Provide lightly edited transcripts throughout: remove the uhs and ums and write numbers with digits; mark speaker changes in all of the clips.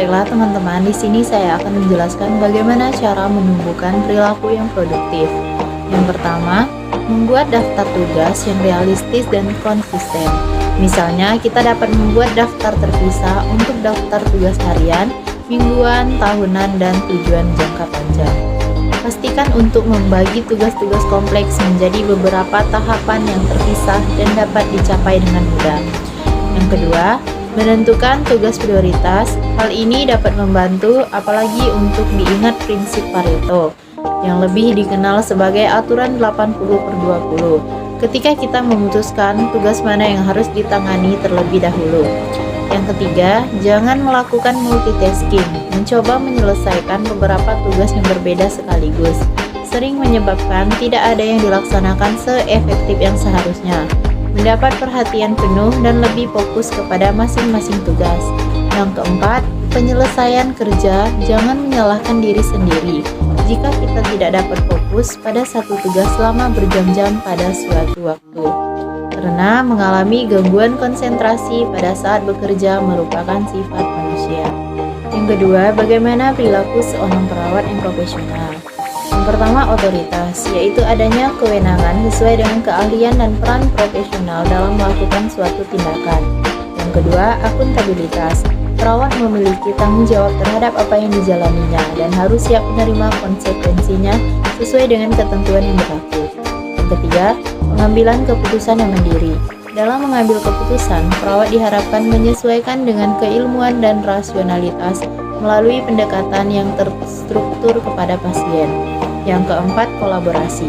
Speaker 1: Baiklah teman-teman, di sini saya akan menjelaskan bagaimana cara menumbuhkan perilaku yang produktif. Yang pertama, membuat daftar tugas yang realistis dan konsisten. Misalnya, kita dapat membuat daftar terpisah untuk daftar tugas harian, mingguan, tahunan, dan tujuan jangka panjang. Pastikan untuk membagi tugas-tugas kompleks menjadi beberapa tahapan yang terpisah dan dapat dicapai dengan mudah. Yang kedua, menentukan tugas prioritas. Hal ini dapat membantu apalagi untuk diingat prinsip Pareto yang lebih dikenal sebagai aturan 80/20. Ketika kita memutuskan tugas mana yang harus ditangani terlebih dahulu. Yang ketiga, jangan melakukan multitasking. Mencoba menyelesaikan beberapa tugas yang berbeda sekaligus sering menyebabkan tidak ada yang dilaksanakan seefektif yang seharusnya. Mendapat perhatian penuh dan lebih fokus kepada masing-masing tugas. Yang keempat, penyelesaian kerja. Jangan menyalahkan diri sendiri jika kita tidak dapat fokus pada satu tugas selama berjam-jam pada suatu waktu, karena mengalami gangguan konsentrasi pada saat bekerja merupakan sifat manusia. Yang kedua, bagaimana perilaku seorang perawat yang profesional. Yang pertama, otoritas, yaitu adanya kewenangan sesuai dengan keahlian dan peran profesional dalam melakukan suatu tindakan. Yang kedua, akuntabilitas. Perawat memiliki tanggung jawab terhadap apa yang dijalaninya dan harus siap menerima konsekuensinya sesuai dengan ketentuan yang berlaku. Yang ketiga, pengambilan keputusan yang mandiri. Dalam mengambil keputusan, perawat diharapkan menyesuaikan dengan keilmuan dan rasionalitas melalui pendekatan yang terstruktur kepada pasien. Yang keempat, kolaborasi.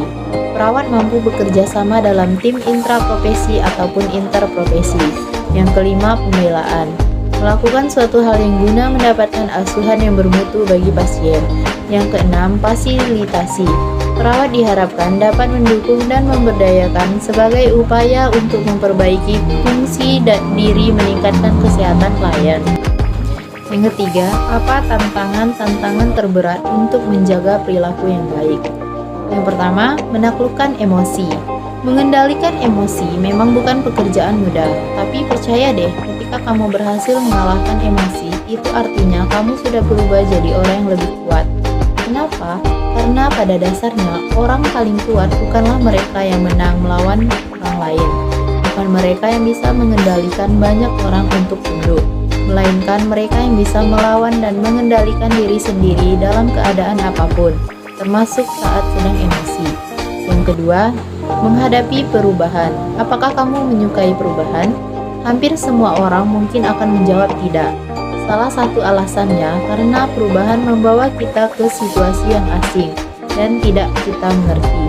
Speaker 1: Perawat mampu bekerja sama dalam tim intraprofesi ataupun interprofesi. Yang kelima, pembelaan. Melakukan suatu hal yang guna mendapatkan asuhan yang bermutu bagi pasien. Yang keenam, fasilitasi. Perawat diharapkan dapat mendukung dan memberdayakan sebagai upaya untuk memperbaiki fungsi dan diri meningkatkan kesehatan klien. Yang ketiga, apa tantangan terberat untuk menjaga perilaku yang baik? Yang pertama, menaklukkan emosi. Mengendalikan emosi memang bukan pekerjaan mudah, tapi percaya deh, ketika kamu berhasil mengalahkan emosi, itu artinya kamu sudah berubah jadi orang yang lebih kuat. Kenapa? Karena pada dasarnya, orang paling kuat bukanlah mereka yang menang melawan orang lain, bukan mereka yang bisa mengendalikan banyak orang untuk tunduk, melainkan mereka yang bisa melawan dan mengendalikan diri sendiri dalam keadaan apapun, termasuk saat sedang emosi. Yang kedua, menghadapi perubahan. Apakah kamu menyukai perubahan? Hampir semua orang mungkin akan menjawab tidak. Salah satu alasannya karena perubahan membawa kita ke situasi yang asing dan tidak kita mengerti.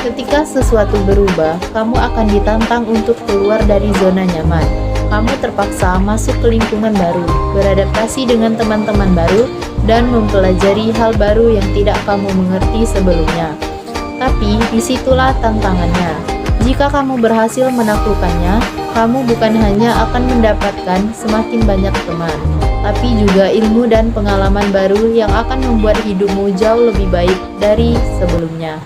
Speaker 1: Ketika sesuatu berubah, kamu akan ditantang untuk keluar dari zona nyaman. Kamu terpaksa masuk ke lingkungan baru, beradaptasi dengan teman-teman baru, dan mempelajari hal baru yang tidak kamu mengerti sebelumnya. Tapi disitulah tantangannya. Jika kamu berhasil menaklukkannya, kamu bukan hanya akan mendapatkan semakin banyak teman, tapi juga ilmu dan pengalaman baru yang akan membuat hidupmu jauh lebih baik dari sebelumnya.